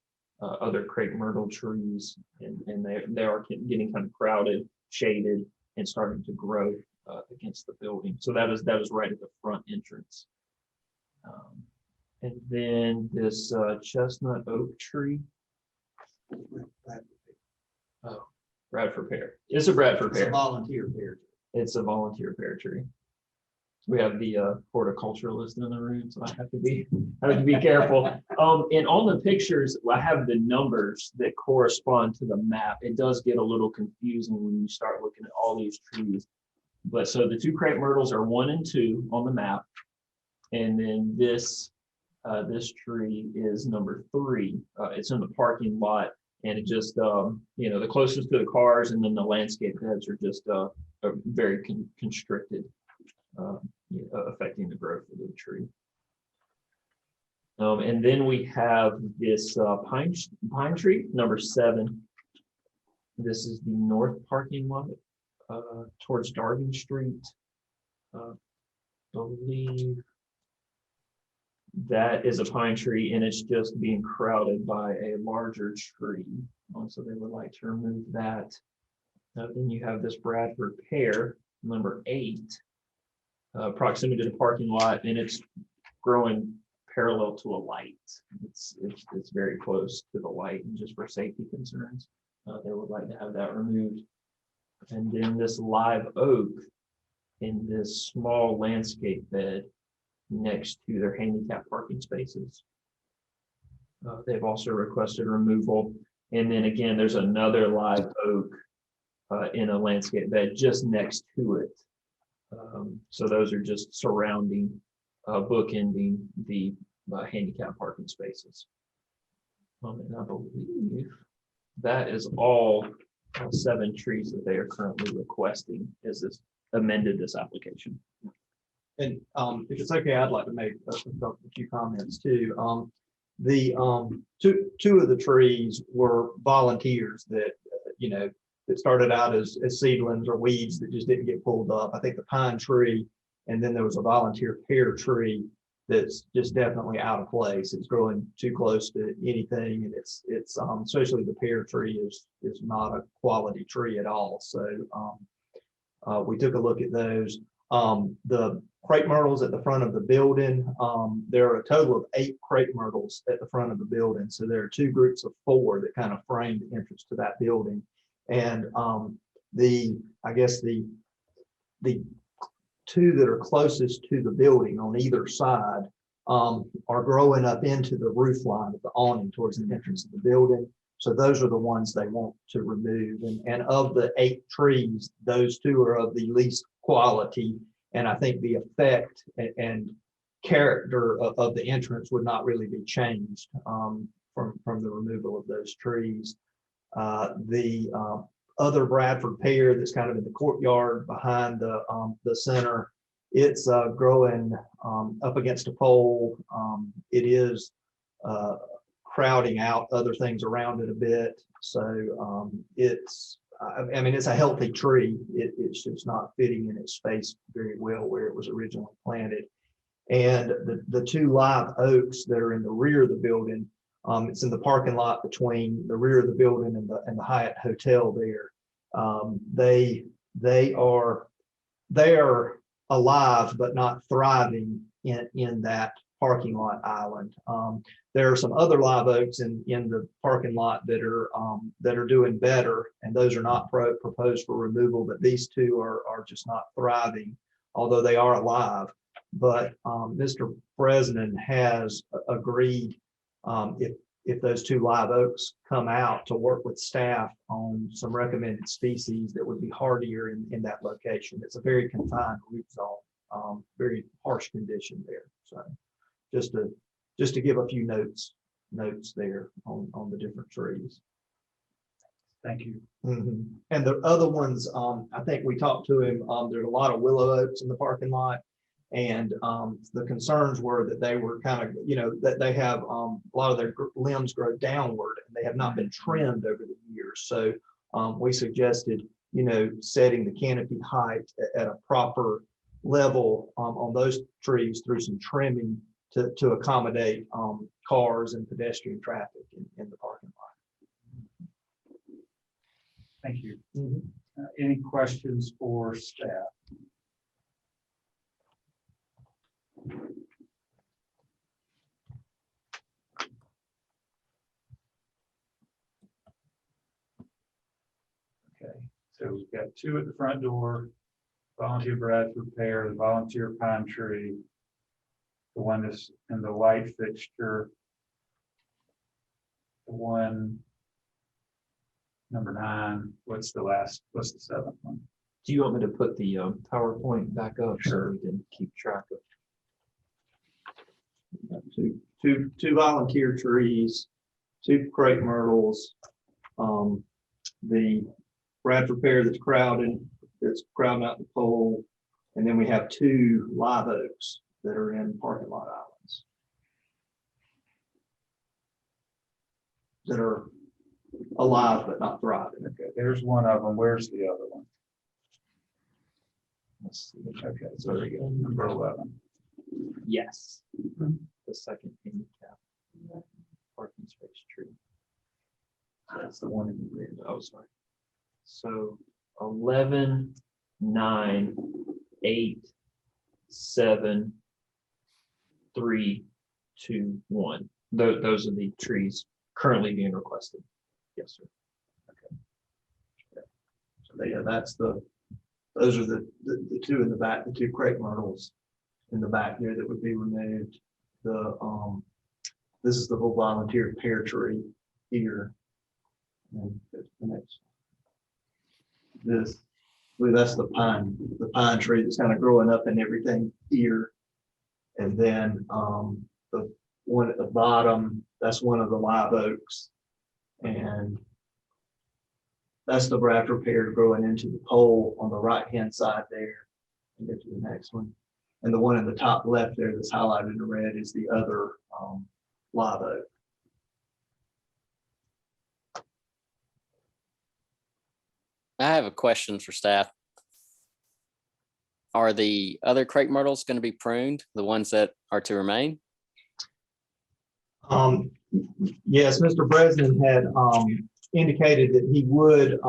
other crepe myrtle trees, and they are getting kind of crowded, shaded, and starting to grow against the building. So that is right at the front entrance. And then this chestnut oak tree. Oh, Bradford pear. It's a Bradford pear. It's a volunteer pear. It's a volunteer pear tree. We have the horticulturalist in the room, so I have to be careful. And on the pictures, I have the numbers that correspond to the map. It does get a little confusing when you start looking at all these trees. But so the two crepe myrtles are 1 and 2 on the map, and then this tree is number 3. It's in the parking lot, and it just the closest to the cars, and then the landscape beds are just very constricted. Affecting the growth of the tree. And then we have this pine tree, number 7. This is the north parking lot towards Dargan Street. I believe that is a pine tree, and it's just being crowded by a larger tree. So they would like to remove that. Then you have this Bradford pear, number 8. Proximity to the parking lot, and it's growing parallel to a light. It's very close to the light, and just for safety concerns, they would like to have that removed. And then this live oak in this small landscape bed next to their handicap parking spaces. They've also requested removal. And then again, there's another live oak in a landscape bed just next to it. So those are just surrounding, bookending the handicap parking spaces. And I believe that is all 7 trees that they are currently requesting as this amended this application. And if it's okay, I'd like to make a few comments too. the, two of the trees were volunteers that, you know, that started out as seedlings or weeds that just didn't get pulled up. I think the pine tree, and then there was a volunteer pear tree that's just definitely out of place. It's growing too close to anything, and it's especially the pear tree is not a quality tree at all. So we took a look at those. The crepe myrtles at the front of the building, there are a total of 8 crepe myrtles at the front of the building. So there are 2 groups of 4 that kind of frame the entrance to that building. And I guess the 2 that are closest to the building on either side are growing up into the roof line of the awning towards the entrance of the building. So those are the ones they want to remove. And of the 8 trees, those 2 are of the least quality. And I think the effect and character of the entrance would not really be changed from the removal of those trees. The other Bradford pear that's kind of in the courtyard behind the center, it's growing up against a pole. It is crowding out other things around it a bit. So I mean, it's a healthy tree. It's just not fitting in its space very well where it was originally planted. And the 2 live oaks that are in the rear of the building, it's in the parking lot between the rear of the building and the Hyatt Hotel there. They are alive but not thriving in that parking lot island. There are some other live oaks in the parking lot that are doing better, and those are not proposed for removal, but these 2 are just not thriving, although they are alive. But Mr. President has agreed, if those 2 live oaks come out, to work with staff on some recommended species that would be hardier in that location. It's a very confined root zone, very harsh condition there. So just to give a few notes there on the different trees. Thank you. Mm-hmm. And the other ones, I think we talked to him, there's a lot of willow oaks in the parking lot. And the concerns were that they were kind of, you know, that they have a lot of their limbs grow downward and they have not been trimmed over the years. So we suggested, you know, setting the canopy height at a proper level on those trees through some trimming to accommodate cars and pedestrian traffic in the parking lot. Thank you. Mm-hmm. Any questions for staff? Okay, so we've got 2 at the front door, volunteer Bradford pear, the volunteer pine tree, the one that's in the white fixture, the one number 9. What's the 7th one? Do you want me to put the PowerPoint back up? Sure. So we can keep track of? Two volunteer trees, 2 crepe myrtles, the Bradford pear that's crowding out the pole, and then we have 2 live oaks that are in parking lot islands that are alive but not thriving. Okay, there's one of them. Where's the other one? Let's see. Okay, so there you go, number 11. Yes. The second handicap parking space tree. That's the one in the rear. Oh, sorry. So 11, 9, 8, 7, 3, 2, 1. Those are the trees currently being requested. Yes, sir. Okay. So yeah, those are the 2 in the back, the 2 crepe myrtles in the back here that would be removed. This is the whole volunteer pear tree here. And the next. That's the pine tree that's kind of growing up and everything here. And then the one at the bottom, that's one of the live oaks. And that's the Bradford pear growing into the pole on the right-hand side there. And get to the next one. And the one in the top left there that's highlighted in red is the other live oak. I have a question for staff. Are the other crepe myrtles going to be pruned, the ones that are to remain? Yes, Mr. Bresnan had indicated that he would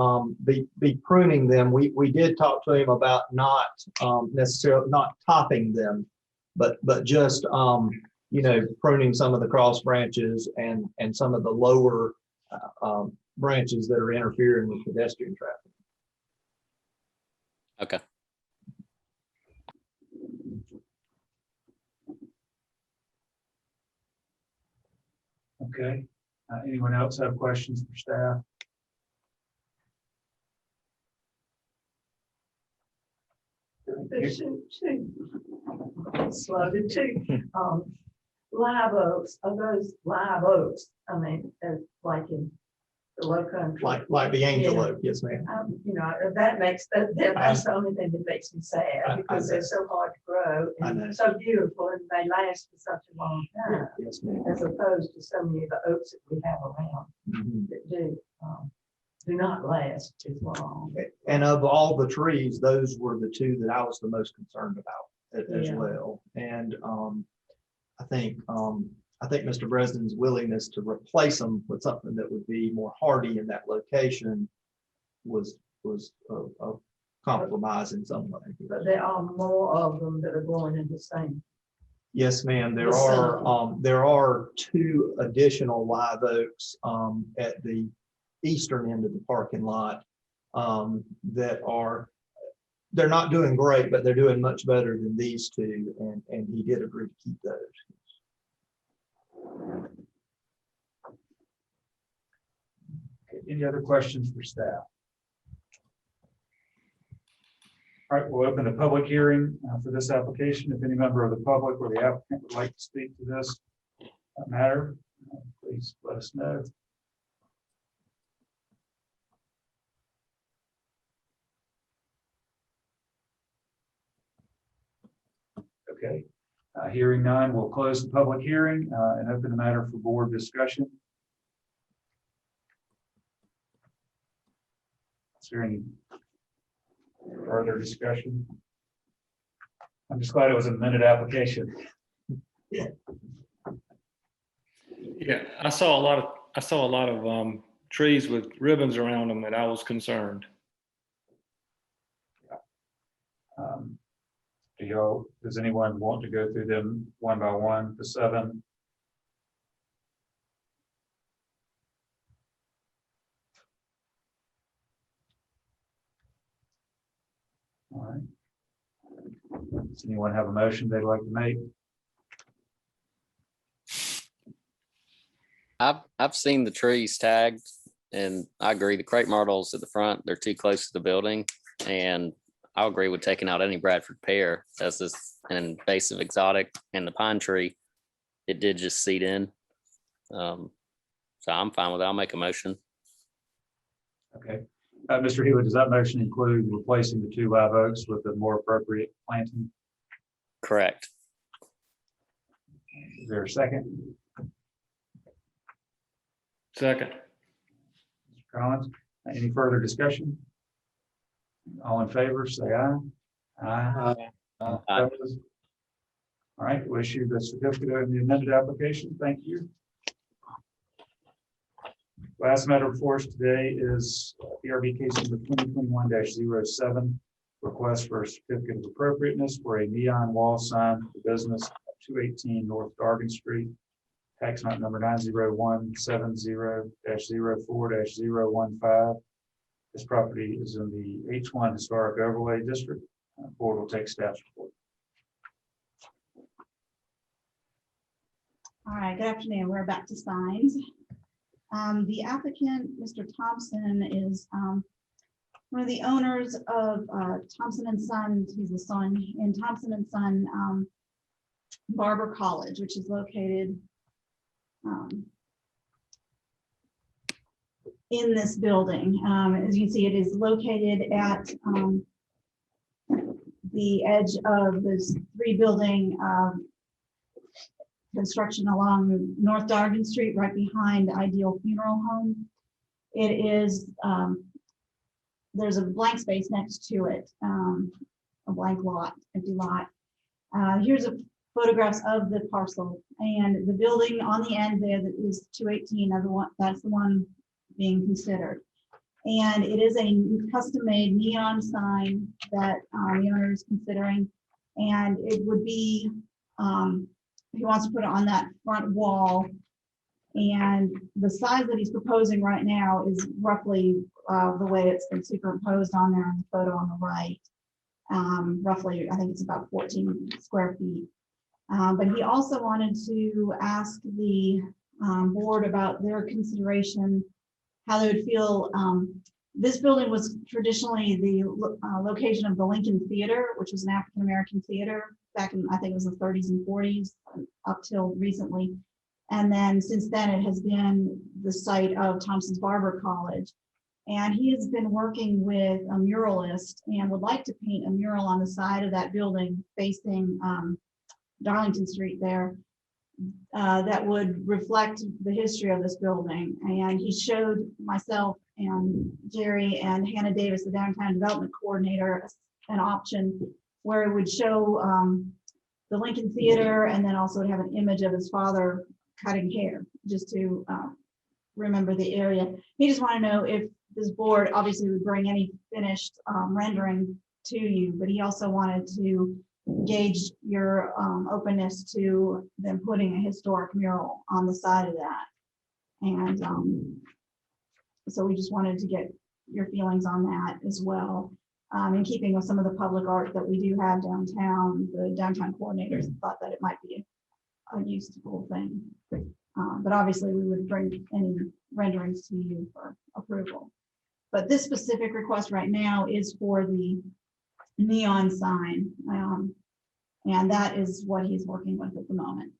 be pruning them. We did talk to him about not necessarily not topping them, but just pruning some of the cross branches and some of the lower branches that are interfering with pedestrian traffic. Okay. Okay. Anyone else have questions for staff? There's two, slow to two, live oaks, are those live oaks? I mean, like in the low country. Like the angel Yeah. oak, yes, ma'am. That makes, that's the only thing that makes me sad, because they're so hard to grow I know. and so beautiful, and they last for such a long time, Yes, ma'am. as opposed to so many of the oaks that we have around Mhm. that do not last as long. And of all the trees, those were the two that I was the most concerned about as Yeah. well. And I think Mr. Bresnan's willingness to replace them with something that would be more hardy in that location was a compromise in some way. But there are more of them that are going in the same. Yes, ma'am. There The are two additional live oaks at the eastern end of the parking lot they're not doing great, but they're doing much better than these two, and he did agree to keep those. Any other questions for staff? All right, we'll open the public hearing for this application. If any member of the public or the applicant would like to speak to this matter, please let us know. Okay, hearing none, we'll close the public hearing and open the matter for board discussion. Is there any further discussion? I'm just glad it was a minute application. Yeah, I saw a lot of trees with ribbons around them, and I was concerned. Does anyone want to go through them one by one, the 7? All right. Does anyone have a motion they'd like to make? I've seen the trees tagged, and I agree. The crepe myrtles at the front, they're too close to the building, and I'll agree with taking out any Bradford pear as this an invasive exotic, and the pine tree, it did just seed in. So I'm fine with it. I'll make a motion. Okay. Mr. Hewitt, does that motion include replacing the 2 live oaks with a more appropriate planting? Correct. Is there a second? Second. Mr. Collins, any further discussion? All in favor, say aye. Aye. Aye. Opposed? All right, we'll issue the certificate of the amended application. Thank you. Last matter before us today is PRB case number 2021-07, request for a certificate of appropriateness for a neon wall sign for the business at 218 North Dargan Street, tax map number 90170-04-015. This property is in the H1 Historic Overlay District. Board will take staff's report. All right, good afternoon. We're back to signs. The applicant, Mr. Thompson, is one of the owners of Thompson and Son. He's the son in Thompson and Son Barber College, which is located in this building. As you can see, it is located at the edge of this 3-building construction along North Dargan Street, right behind Ideal Funeral Home. It is, there's a blank space next to it, a blank lot, empty lot. Here's a photographs of the parcel, and the building on the end there that is 218, that's the one being considered. And it is a custom-made neon sign that the owner is considering, and it would be, he wants to put it on that front wall. And the size that he's proposing right now is roughly the way it's been superimposed on there in the photo on the right. Roughly, I think it's about 14 square feet. But he also wanted to ask the board about their consideration, how they would feel. This building was traditionally the location of the Lincoln Theater, which was an African-American theater back in, I think it was the 30s and 40s, up till recently. And then since then, it has been the site of Thompson's Barber College. And he has been working with a muralist and would like to paint a mural on the side of that building facing Darlington Street there that would reflect the history of this building. And he showed myself and Jerry and Hannah Davis, the downtown development coordinator, an option where it would show the Lincoln Theater, and then also have an image of his father cutting hair, just to remember the area. He just wanted to know if this board obviously would bring any finished rendering to you, but he also wanted to gauge your openness to them putting a historic mural on the side of that. And so we just wanted to get your feelings on that as well. In keeping with some of the public art that we do have downtown, the downtown coordinators thought that it might be a useful thing. But obviously we would bring any renderings to you for approval. But this specific request right now is for the neon sign. And that is what he's working with at the moment.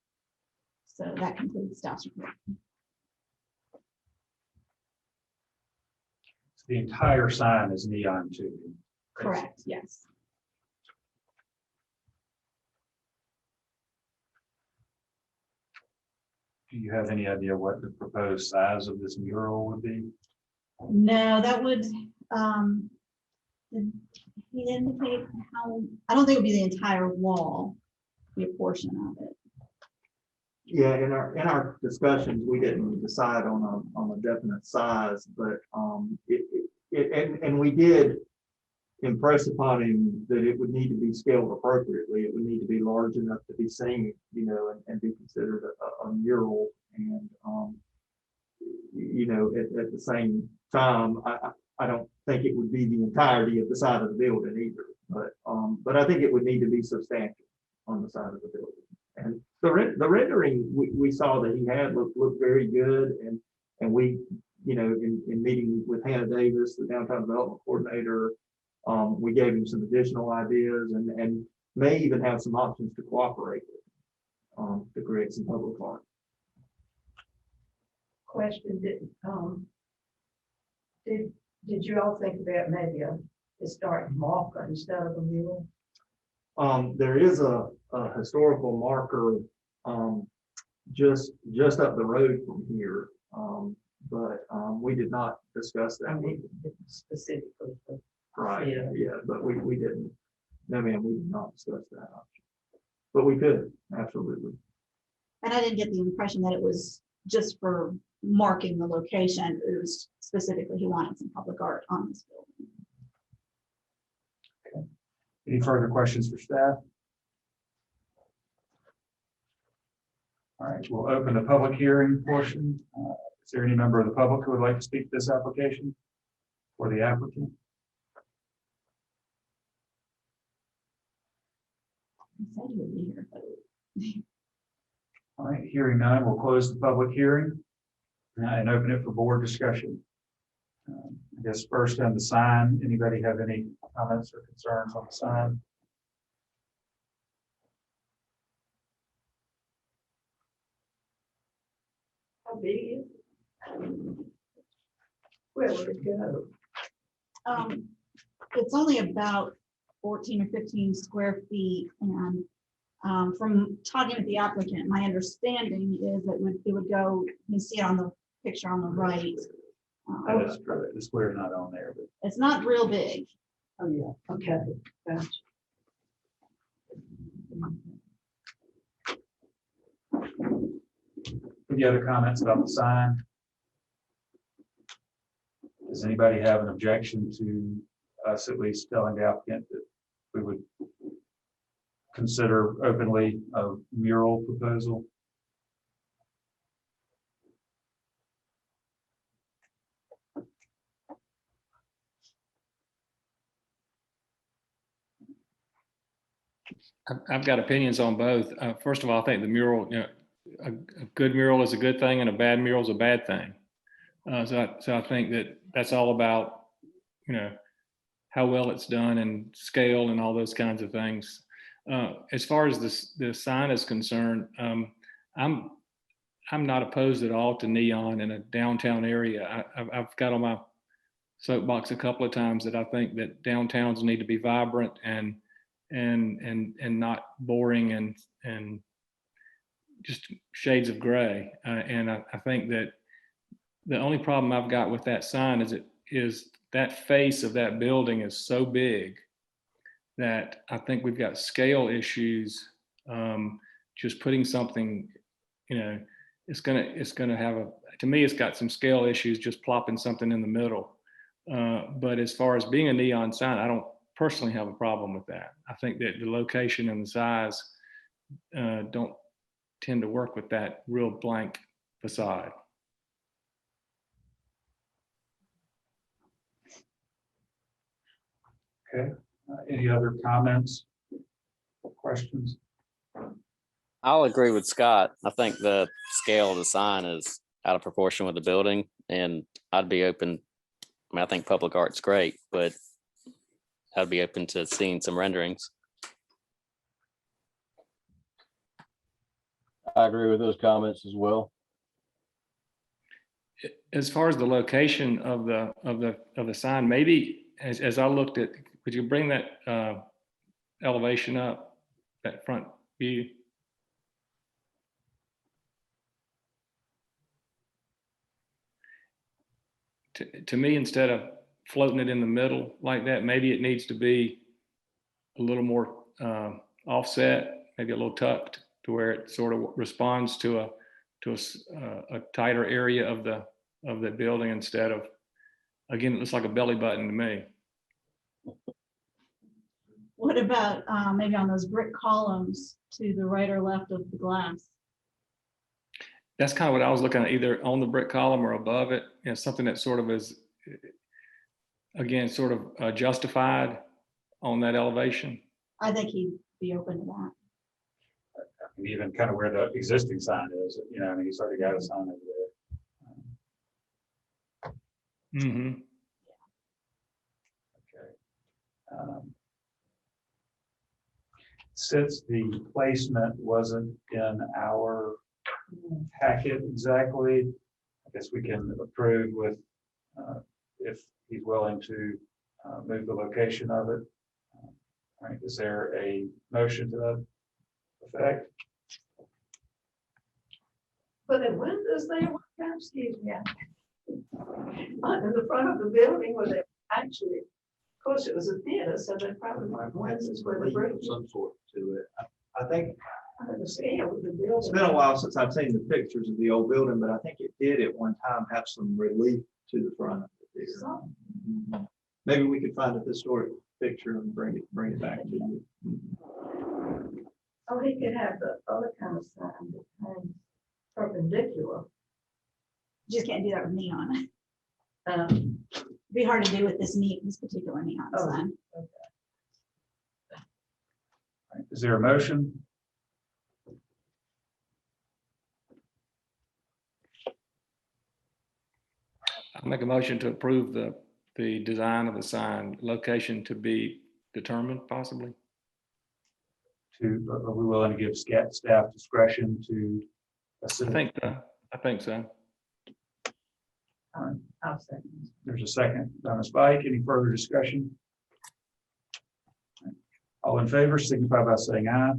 So that concludes staff's report. The entire sign is neon too. Correct, yes. Do you have any idea what the proposed size of this mural would be? No, that would, did he indicate how, I don't think it would be the entire wall, be a portion of it. Yeah, in our discussions, we didn't decide on a definite size, but and we did impress upon him that it would need to be scaled appropriately. It would need to be large enough to be seen, you know, and be considered a mural. And you know, at the same time, I don't think it would be the entirety of the side of the building either. But I think it would need to be substantial on the side of the building. And the rendering we saw that he had looked very good, and we, you know, in meeting with Hannah Davis, the downtown development coordinator, we gave him some additional ideas and may even have some options to cooperate with to create some public art. Question, did you all think about maybe a historic marker instead of a mural? There is a historical marker just up the road from here, but we did not discuss that. I mean, specifically. Right, yeah, but we didn't. No, ma'am, we did not discuss that option. But we could, absolutely. And I didn't get the impression that it was just for marking the location. It was specifically, he wanted some public art on this building. Okay. Any further questions for staff? All right, we'll open the public hearing portion. Is there any member of the public who would like to speak to this application for the applicant? He said he would be here, but All right, hearing none, we'll close the public hearing and open it for board discussion. I guess first on the sign, anybody have any comments or concerns on the sign? How big is it? Where would it go? it's only about 14 or 15 square feet, and From talking with the applicant, my understanding is that it would go, you can see it on the picture on the right. That is true. The square's not on there, but It's not real big. Oh, yeah, okay, gotcha. any other comments about the sign? Does anybody have an objection to us at least telling the applicant that we would consider openly a mural proposal? I've got opinions on both. First of all, I think the mural, a good mural is a good thing and a bad mural is a bad thing. So I think that's all about, how well it's done and scale and all those kinds of things. As far as the sign is concerned, I'm not opposed at all to neon in a downtown area. I've got on my soapbox a couple of times that I think that downtowns need to be vibrant and not boring and just shades of gray. And I think that the only problem I've got with that sign is that face of that building is so big that I think we've got scale issues. Just putting something, it's gonna have to me, it's got some scale issues just plopping something in the middle. But as far as being a neon sign, I don't personally have a problem with that. I think that the location and the size don't tend to work with that real blank facade. Okay, any other comments, questions? I'll agree with Scott. I think the scale of the sign is out of proportion with the building, and I'd be open. I think public art's great, but I'd be open to seeing some renderings. I agree with those comments as well. As far as the location of the sign, maybe as I looked at, could you bring that elevation up, that front view? To me, instead of floating it in the middle like that, maybe it needs to be a little more offset, maybe a little tucked to where it sort of responds to a tighter area of the building instead of, again, it looks like a belly button to me. What about maybe on those brick columns to the right or left of the glass? That's kind of what I was looking at, either on the brick column or above it, something that sort of is, again, sort of justified on that elevation. I think he'd be open to that. Even kind of where the existing sign is, he's already got a sign over there. Mm-hmm. Okay. Since the placement wasn't in our packet exactly, I guess we can approve with, if he's willing to move the location of it. All right, is there a motion to that effect? But the windows there, excuse me, in the front of the building where they actually, of course, it was a theater, so they probably weren't windows where the bridge. Some sort to it. I think I understand with the building. it's been a while since I've seen the pictures of the old building, but I think it did at one time have some relief to the front of the theater. Some. Maybe we could find a historic picture and bring it back to you. Oh, he could have the other kind of sign that hangs perpendicular. Just can't do that with neon. Um, Be hard to do with this particular neon Oh. sign. All right, is there a motion? I'll make a motion to approve the design of the sign, location to be determined possibly. Are we willing to give staff discretion to assist? I think so. I'll second. There's a second. Ms. Spike, any further discussion? All in favor, signify by saying aye.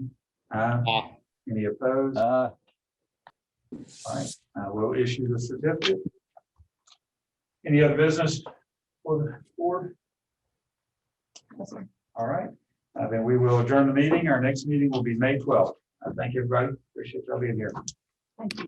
Aye. Any opposed? All right, we'll issue the certificate. Any other business for the board? Yes, sir. All right, then we will adjourn the meeting. Our next meeting will be May 12th. Thank you, everybody. Appreciate y'all being here. Thank you.